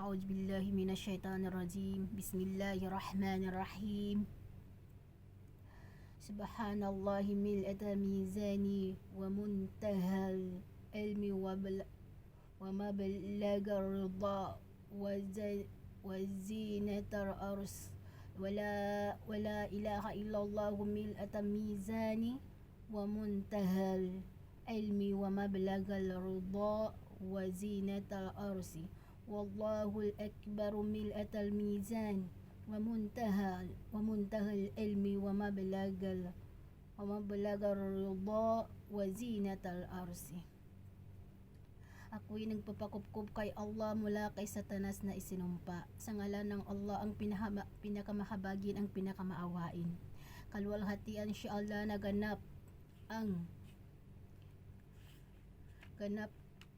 أعوذ بالله من الشيطان الرجيم بسم الله الرحمن الرحيم سبحان الله ملء ميزاني ومنتهى العلم ومبلغ الرضا وزينة الأرض ولا إله إلا الله ملء ميزاني ومنتهى العلم ومبلغ الرضا وزينة الأرض والله الأكبر ملء الميزان ومنتهى العلم ومبلغ الرضا وزينة الأرض. Ako'y nagpapakupkup kay Allah mula kay Satanas na isinumpa. Sa ngalan ng Allah ang pinakamahabagin ang pinakamaawain. Kalwalhatian siya Allah na ganap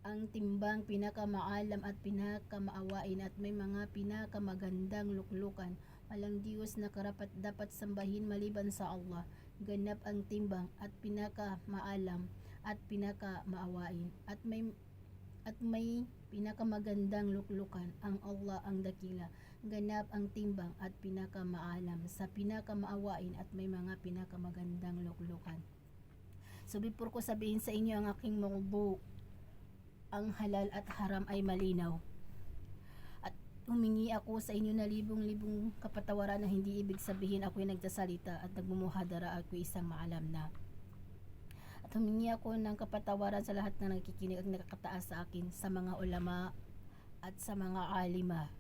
ang timbang pinakamaalam at pinakamaawain at may mga pinakamagandang luklukan. Walang Diyos na karapat dapat sambahin maliban sa Allah. Ganap ang timbang at pinakamaalam at pinakamaawain at may pinakamagandang luklukan. Ang Allah ang dakila. Ganap ang timbang at pinakamaalam sa pinakamaawain at may mga pinakamagandang luklukan. So before ko sabihin sa inyo ang aking mawdu, ang halal at haram ay malinaw. At humingi ako sa inyo na libong-libong kapatawaran na hindi ibig sabihin ako'y nagsasalita at nagmumuhadara ako'y isang maalam na. At humingi ako ng kapatawaran sa lahat na nakikinig at nakakataas sa akin, sa mga ulama at sa mga alima.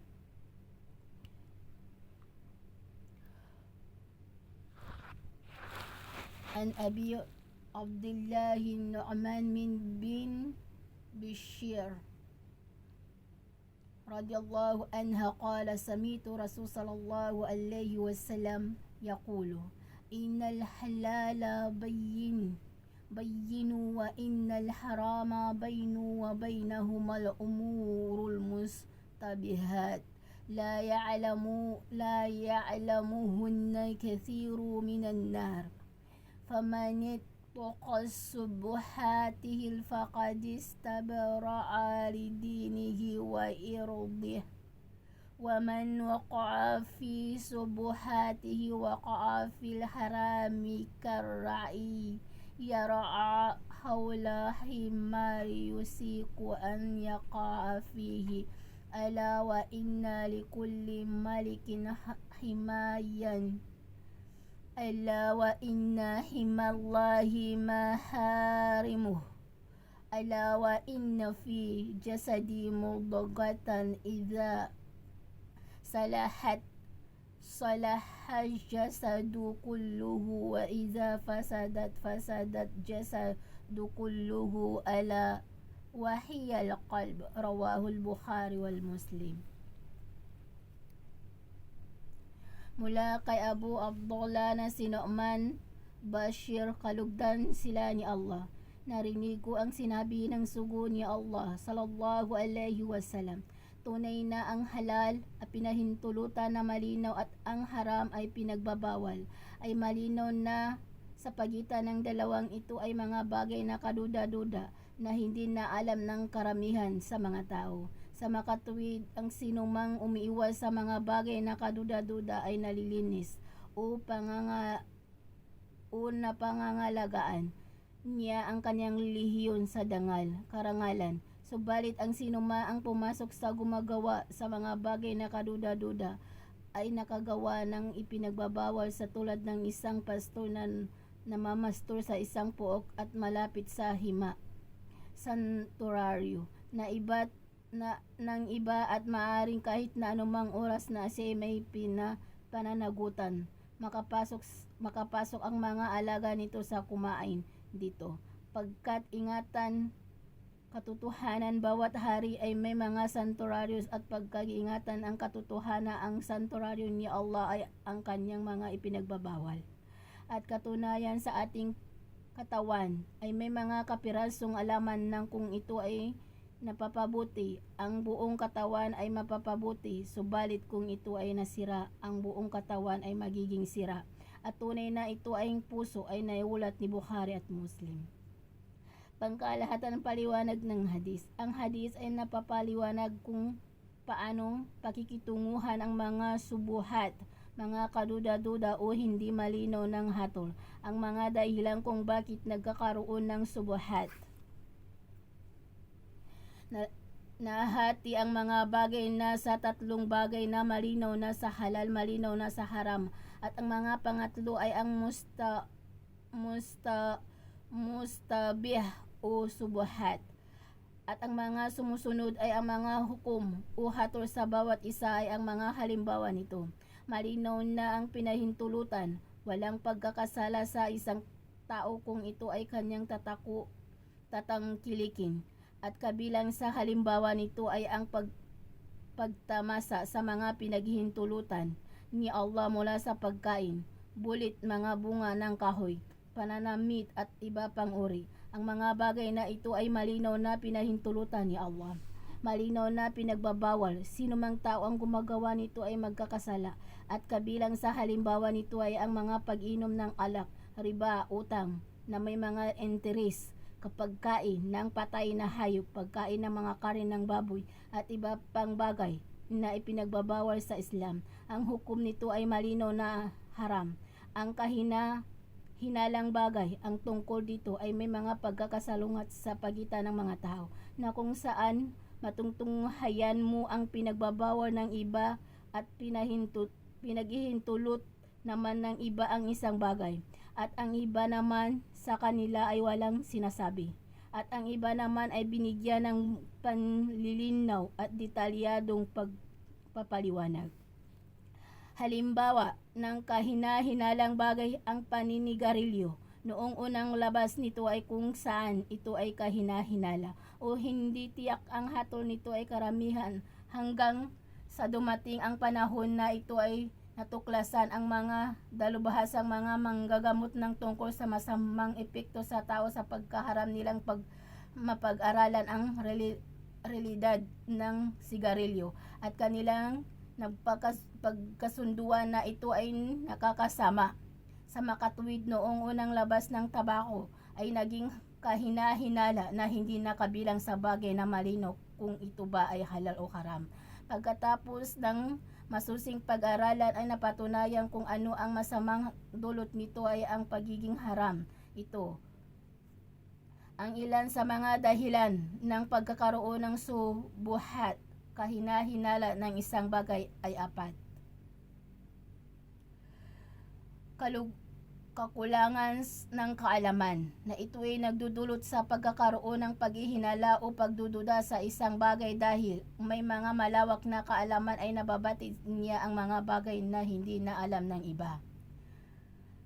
An Abi Abdullah Nu'man bin Bishir radiyallahu anha qala sami'tu Rasul sallallahu alaihi wasallam yaqulu innal halala bayyinu wa innal harama baynu wa bainahumal umurul mustabihat la ya'lamuhunna kathiru minan nar faman وَقَصُّبُحَاتِهِ فَقَدِ اسْتَبْرَأَ لِدِينِهِ وَإِرْضِهِ وَمَنْ وَقَعَ فِي صُبُحَاتِهِ وَقَعَ فِي الْحَرَامِ كَالرَّعِيِّ يَرْعَى حَوْلَ حِمَارٍ يُوشِكُ أَنْ يَقَعَ فِيهِ أَلَا وَإِنَّ لِكُلِّ مَلِكٍ حِمَايًّا ألا وإن حمى الله محارمه ألا وإن في جسدي مضغة إذا صلح الجسد كله وإذا فسد الجسد كله ألا وهي القلب رواه البخاري والمسلم. Mula kay Abu Abdullah na si Nu'man Bashir, kalugdan sila ni Allah. Narinig ko ang sinabi ng sugo ni Allah sallallahu alaihi wasallam. Tunay na ang halal ay pinahintulutan na malinaw at ang haram ay pinagbabawal. Ay malinaw na sa pagitan ng dalawang ito ay mga bagay na kaduda-duda na hindi na alam ng karamihan sa mga tao. Sa makatuwid, ang sinumang umiiwas sa mga bagay na kaduda-duda ay nalilinis o napangangalagaan niya ang kanyang lihiyon sa karangalan. Subalit ang sinuma ang pumasok sa gumagawa sa mga bagay na kaduda-duda ay nakagawa ng ipinagbabawal sa tulad ng isang pastor na namamastor sa isang puok at malapit sa santuaryo ng iba at maaring kahit na anumang oras na siya may pananagutan. Makapasok ang mga alaga nito sa kumain dito. Pagkat ingatan katotohanan bawat hari ay may mga santuaryos at pagkaingatan ang katotohanan ang santuaryo ni Allah ay ang kanyang mga ipinagbabawal. At katunayan sa ating katawan ay may mga kapirasong alaman ng kung ito ay napapabuti, ang buong katawan ay mapapabuti, subalit kung ito ay nasira, ang buong katawan ay magiging sira. At tunay na ito ay puso ay naiulat ni Bukhari at Muslim. Pangkalahatan ng paliwanag ng hadis. Ang hadis ay napapaliwanag kung paanong pakikitunguhan ang mga subuhat, mga kaduda-duda o hindi malinaw ng hatol. Ang mga dahilan kung bakit nagkakaroon ng subuhat. Nahati ang mga bagay na sa tatlong bagay na malinaw na sa halal, malinaw na sa haram. At ang mga pangatlo ay ang mustabih o subuhat. At ang mga sumusunod ay ang mga hukom o hatol sa bawat isa ay ang mga halimbawa nito. Malinaw na ang pinahintulutan, walang pagkakasala sa isang tao kung ito ay kanyang tatangkilikin. At kabilang sa halimbawa nito ay ang pagtamasa sa mga pinaghihintulutan ni Allah mula sa pagkain, bulit, mga bunga ng kahoy, pananamit at iba pang uri. Ang mga bagay na ito ay malinaw na pinahintulutan ni Allah. Malinaw na pinagbabawal. Sino mang tao ang gumagawa nito ay magkakasala. At kabilang sa halimbawa nito ay ang mga pag-inom ng alak, riba, utang, na may mga interes, kapag kain ng patay na hayop, pagkain ng mga karin ng baboy, at iba pang bagay na ipinagbabawal sa Islam. Ang hukom nito ay malinaw na haram. Ang hinalang bagay, ang tungkol dito ay may mga pagkakasalungat sa pagitan ng mga tao, na kung saan matungtunghayan mo ang pinagbabawal ng iba at pinaghihintulot naman ng iba ang isang bagay, at ang iba naman sa kanila ay walang sinasabi, at ang iba naman ay binigyan ng panlilinaw at detalyadong pagpapaliwanag. Halimbawa ng kahina-hinalang bagay ang paninigarilyo. Noong unang labas nito ay kung saan ito ay kahina-hinala o hindi tiyak ang hatol nito ay karamihan, hanggang sa dumating ang panahon na ito ay natuklasan ang mga dalubhasang mga manggagamot ng tungkol sa masamang epekto sa tao sa pagkaharam nilang mapag-aralan ang realidad ng sigarilyo, at kanilang pagkasunduan na ito ay nakakasama sa makatuwid. Noong unang labas ng tabako ay naging kahina-hinala na hindi nakabilang sa bagay na malinaw kung ito ba ay halal o haram. Pagkatapos ng masusing pag-aralan ay napatunayan kung ano ang masamang dulot nito ay ang pagiging haram. Ito ang ilan sa mga dahilan ng pagkakaroon ng subuhat. Kahina-hinala ng isang bagay ay apat. Kakulangan ng kaalaman, na ito ay nagdudulot sa pagkakaroon ng paghihinala o pagdududa sa isang bagay dahil may mga malawak na kaalaman ay nababatid niya ang mga bagay na hindi na alam ng iba.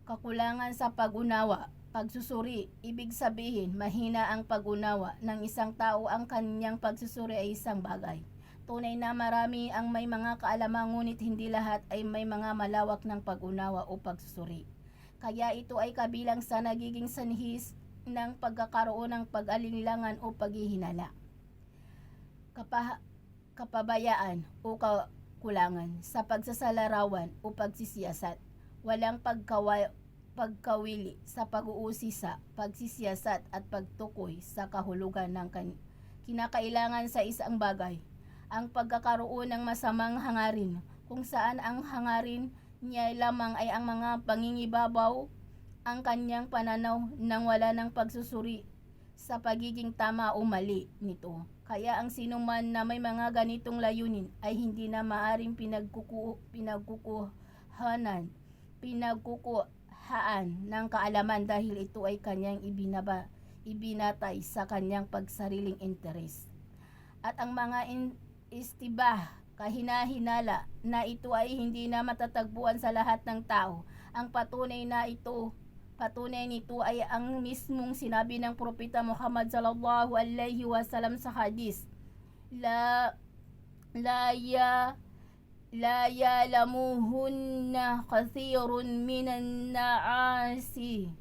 Kakulangan sa pag-unawa, pagsusuri, ibig sabihin mahina ang pag-unawa ng isang tao ang kanyang pagsusuri ay isang bagay. Tunay na marami ang may mga kaalaman, ngunit hindi lahat ay may mga malawak ng pag-unawa o pagsusuri. Kaya ito ay kabilang sa nagiging sanhis ng pagkakaroon ng pag-alinlangan o paghihinala. Kapabayaan o kakulangan sa pagsasalarawan o pagsisiyasat. Walang pagkawili sa pag-uusisa, pagsisiyasat at pagtukoy sa kahulugan ng kinakailangan sa isang bagay. Ang pagkakaroon ng masamang hangarin, kung saan ang hangarin niya lamang ay ang mga pangingibabaw, ang kanyang pananaw nang wala ng pagsusuri sa pagiging tama o mali nito. Kaya ang sinuman na may mga ganitong layunin ay hindi na maaring pinagkukuhaan ng kaalaman dahil ito ay kanyang ibinatay sa kanyang pagsariling interes. At ang mga istibah, kahina-hinala, na ito ay hindi na matatagpuan sa lahat ng tao. Ang patunay nito ay ang mismong sinabi ng Propeta Muhammad sallallahu alaihi wasallam sa hadis, la ya'lamuhunna kathirun minan na'asi.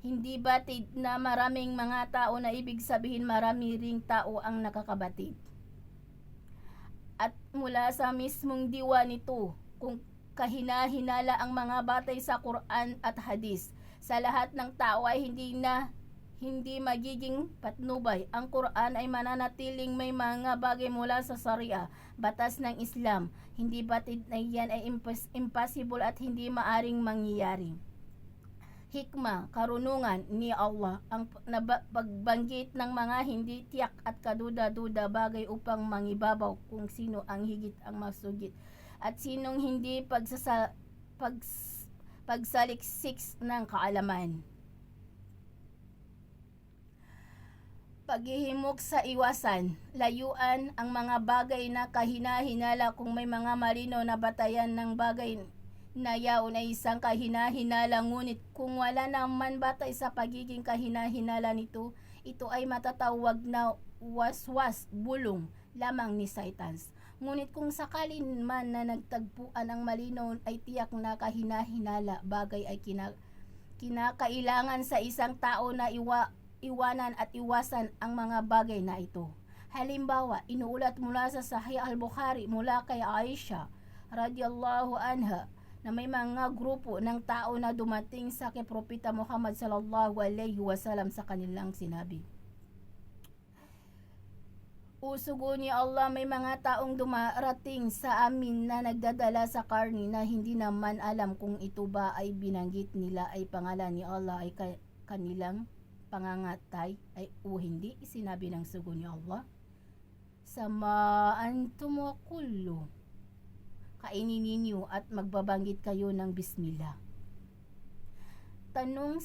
Hindi batid na maraming mga tao, na ibig sabihin marami ring tao ang nakakabatid. At mula sa mismong diwa nito, kung kahina-hinala ang mga batay sa Quran at Hadis, sa lahat ng tao ay hindi magiging patnubay. Ang Quran ay mananatiling may mga bagay mula sa Sharia, batas ng Islam. Hindi batid na iyan ay impossible at hindi maaring mangyayari. Hikmah, karunungan ni Allah ang pagbanggit ng mga hindi tiyak at kaduda-duda bagay upang mangibabaw kung sino ang higit ang masugid at sinong hindi pagsaliksik ng kaalaman. Paghihimok sa iwasan, layuan ang mga bagay na kahina-hinala kung may mga malinaw na batayan ng bagay na yaon ay isang kahina-hinala, ngunit kung wala naman batay sa pagiging kahina-hinala nito, ito ay matatawag na waswas, bulong lamang ni Saitans. Ngunit kung sakalin man na nagtagpuan ang malinaw ay tiyak na kahina-hinala, bagay ay kinakailangan sa isang tao na iwanan at iwasan ang mga bagay na ito. Halimbawa, inuulat mula sa Sahih al-Bukhari mula kay Aisha radhiyallahu anha na may mga grupo ng tao na dumating sa kay Propeta Muhammad sallallahu alaihi wasallam sa kanilang sinabi, "Usugo ni Allah, may mga taong dumarating sa amin na nagdadala sa karni na hindi naman alam kung ito ba ay binanggit nila ay pangalan ni Allah ay kanilang pangangatay ay o hindi." Sinabi ng sugo ni Allah, "Sama antum wa kullu." Kainin ninyo at magbabanggit kayo ng bismillah. Tanong,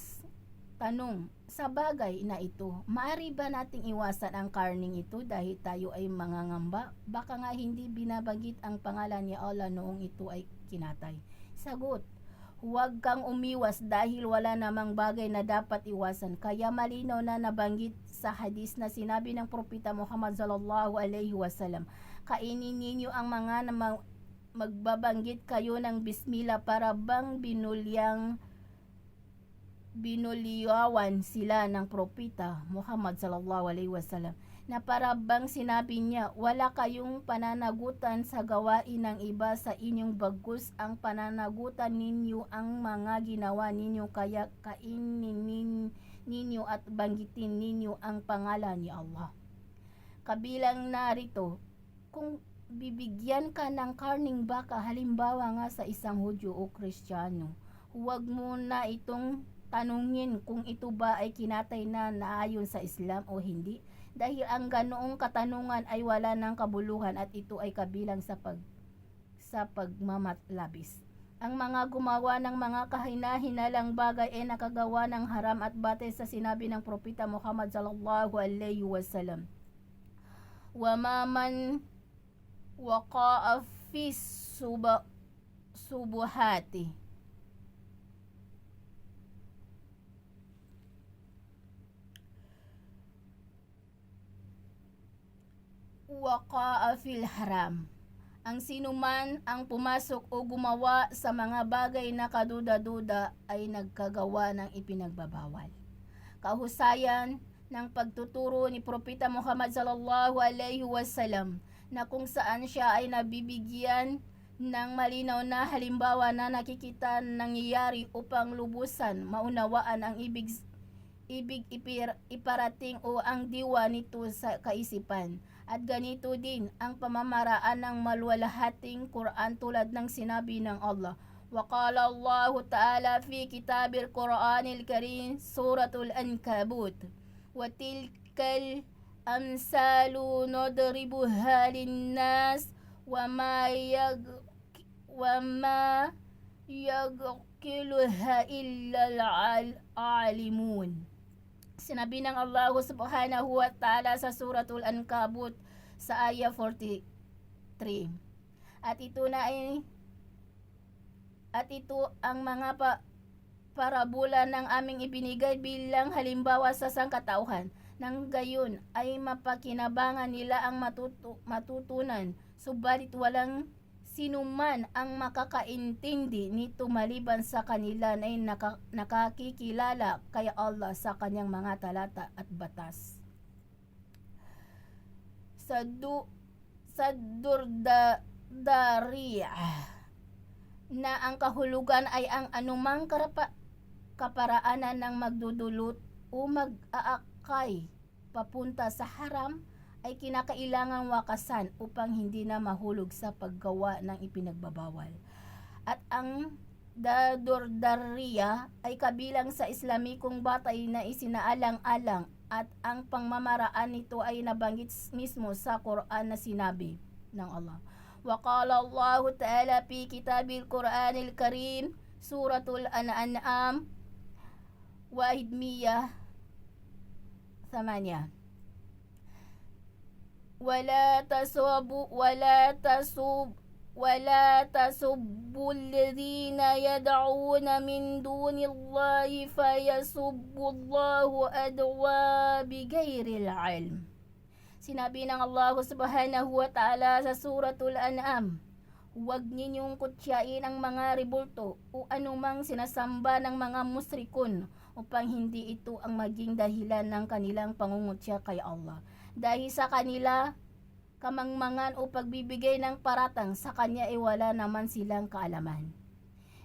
sa bagay na ito, maaari ba nating iwasan ang karning ito dahil tayo ay mangangamba? Baka nga hindi binabanggit ang pangalan ni Allah noong ito ay kinatay. Sagot, huwag kang umiwas dahil wala namang bagay na dapat iwasan. Kaya malinaw na nabanggit sa hadis na sinabi ng Propeta Muhammad sallallahu alaihi wasallam, kainin ninyo ang mga magbabanggit kayo ng bismillah para bang binuliyawan sila ng Propeta Muhammad sallallahu alaihi wasallam na para bang sinabi niya, wala kayong pananagutan sa gawain ng iba sa inyong bagus ang pananagutan ninyo ang mga ginawa ninyo, kaya kainin ninyo at banggitin ninyo ang pangalan ni Allah. Kabilang narito, kung bibigyan ka ng karning baka, halimbawa nga sa isang Hudyo o Kristiyano, huwag mo na itong tanungin kung ito ba ay kinatay na naayon sa Islam o hindi, dahil ang ganoong katanungan ay wala ng kabuluhan at ito ay kabilang sa pagmamatlabis. Ang mga gumawa ng mga kahina-hinalang bagay ay nakagawa ng haram at batay sa sinabi ng Propeta Muhammad sallallahu alaihi wasallam, wa man waqa'a fi subuhati waqa'a fil haram. Ang sinuman ang pumasok o gumawa sa mga bagay na kaduda-duda ay nagkagawa ng ipinagbabawal. Kahusayan ng pagtuturo ni Propeta Muhammad sallallahu alaihi wasallam na kung saan siya ay nabibigyan ng malinaw na halimbawa na nakikita nangyayari upang lubusan maunawaan ang ibig iparating o ang diwa nito sa kaisipan. At ganito din ang pamamaraan ng maluwalhating Quran tulad ng sinabi ng Allah, وقال الله تعالى في كتاب القرآن الكريم سورة العنكبوت وتلك الأمثال نضربها للناس وما يعقلها إلا العالمون. Sinabi ng Allah subhanahu wa ta'ala sa suratul Ankabut sa ayah 43. At ito ang mga parabola ng aming ibinigay bilang halimbawa sa sangkatauhan. Nang gayon ay mapakinabangan nila ang matutunan, subalit walang sinuman ang makakaintindi nito maliban sa kanila na nakakikilala kay Allah sa kanyang mga talata at batas. Sa Durdariyah na ang kahulugan ay ang anumang kaparaanan ng magdudulot o mag-aakay papunta sa haram ay kinakailangang wakasan upang hindi na mahulog sa paggawa ng ipinagbabawal. At ang dadordariya ay kabilang sa Islamikong batay na isinaalang-alang at ang pangmamaraan nito ay nabanggit mismo sa Quran na sinabi ng Allah. Wa qala Allah Ta'ala fi kitabil Quranil Karim, Suratul An'am, Wahid Miyah, 8. ولا تسبوا الذين يدعون من دون الله فيسبوا الله عدوا بغير العلم. Sinabi ng Allah subhanahu wa ta'ala sa Suratul An'am, huwag ninyong kutyain ang mga rebulto o anumang sinasamba ng mga musrikun upang hindi ito ang maging dahilan ng kanilang pangungutya kay Allah. Dahil sa kanila kamangmangan o pagbibigay ng paratang sa kanya ay wala naman silang kaalaman.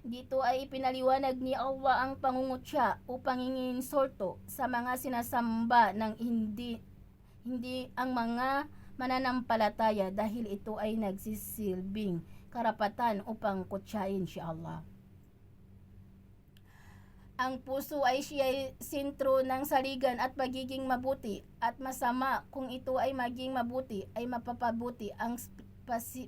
Dito ay ipinaliwanag ni Allah ang pangungutya o panginginsulto sa mga sinasamba ng hindi ang mga mananampalataya dahil ito ay nagsisilbing karapatan upang kutyain si Allah. Ang puso ay siya'y sentro ng saligan at pagiging mabuti at masama kung ito ay maging mabuti ay mapapabuti ang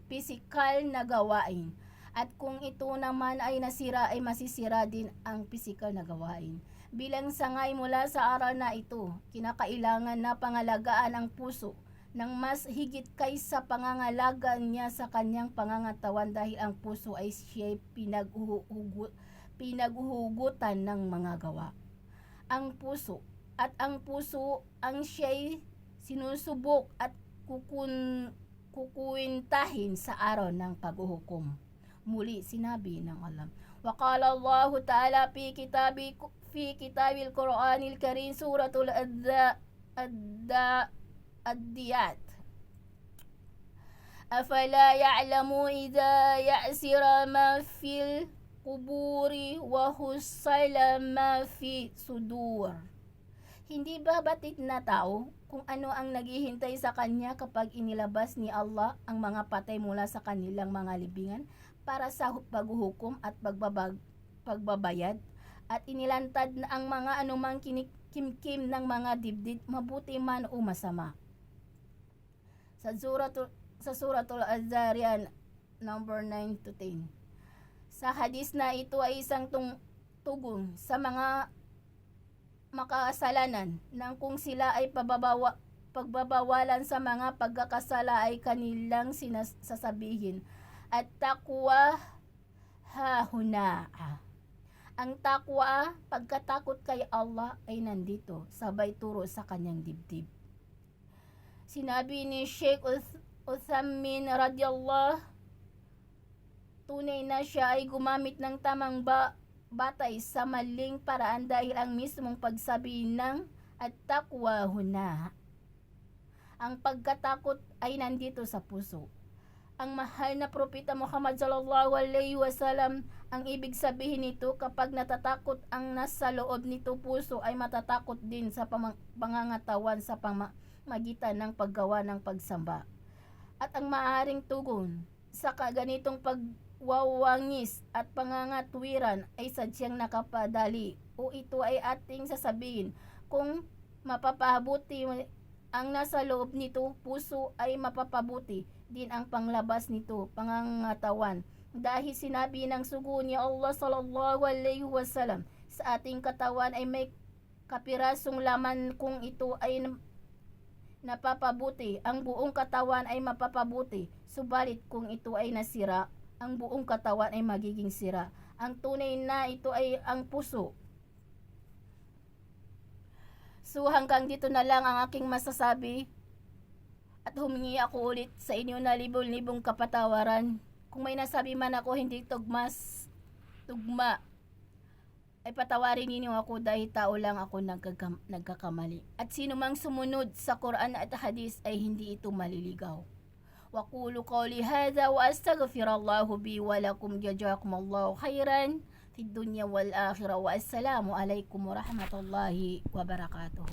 pisikal na gawain. At kung ito naman ay nasira ay masisira din ang pisikal na gawain. Bilang sangay mula sa aral na ito, kinakailangan na pangalagaan ang puso ng mas higit kaysa pangangalaga niya sa kanyang pangangatawan dahil ang puso ay siya'y pinaghuhugutan ng mga gawa. Ang puso ang siya'y sinusubok at kukuwintahin sa araw ng paghuhukom. Muli sinabi ng Allah. Wa qala Allah Ta'ala fi kitabil Quranil Karim, Suratul Ad-Diyat. Afala ya'lamu idha ya'sira ma fil kuburi wa husala ma fi sudur. Hindi ba batid na tao kung ano ang naghihintay sa kanya kapag inilabas ni Allah ang mga patay mula sa kanilang mga libingan para sa paghuhukom at pagbabayad, at inilantad na ang mga anumang kinikimkim ng mga dibdib, mabuti man o masama. Sa Suratul Az-Zariyat number 9 to 10. Sa hadis na ito ay isang tugon sa mga makasalanan nang kung sila ay pagbabawalan sa mga pagkakasala ay kanilang sasabihin, at taqwa hahuna. Ang takwa, pagkatakot kay Allah ay nandito, sabay turo sa kanyang dibdib. Sinabi ni Sheikh Uthaymin radiyallahu, tunay na siya ay gumamit ng tamang batay sa maling paraan dahil ang mismong pagsabi ng at-taqwa huna. Ang pagkatakot ay nandito sa puso. Ang mahal na propeta Muhammad sallallahu alaihi wasallam, ang ibig sabihin nito, kapag natatakot ang nasa loob nito puso ay matatakot din sa pangangatawan sa pamagitan ng paggawa ng pagsamba. At ang maaaring tugon sa kaganitong pagwawangis at pangangatwiran ay sadyang nakapadali, o ito ay ating sasabihin kung mapapabuti ang nasa loob nito puso ay mapapabuti din ang panglabas nito pangangatawan, dahil sinabi ng sugo ni Allah sallallahu alaihi wasallam, sa ating katawan ay may kapirasong laman, kung ito ay napapabuti ang buong katawan ay mapapabuti, subalit kung ito ay nasira ang buong katawan ay magiging sira. Ang tunay na ito ay ang puso. So hanggang dito na lang ang aking masasabi, at humingi ako ulit sa inyo na libong-libong kapatawaran. Kung may nasabi man ako hindi tugma, ay patawarin ninyo ako dahil tao lang ako nagkakamali. At sino mang sumunod sa Quran at Hadis ay hindi ito maliligaw. Wa qulu qawli hadha wa astaghfirullahu bi wa lakum, jazakumullahu khairan. fid dunya wal akhirah. Wa assalamu alaikum warahmatullahi wabarakatuh.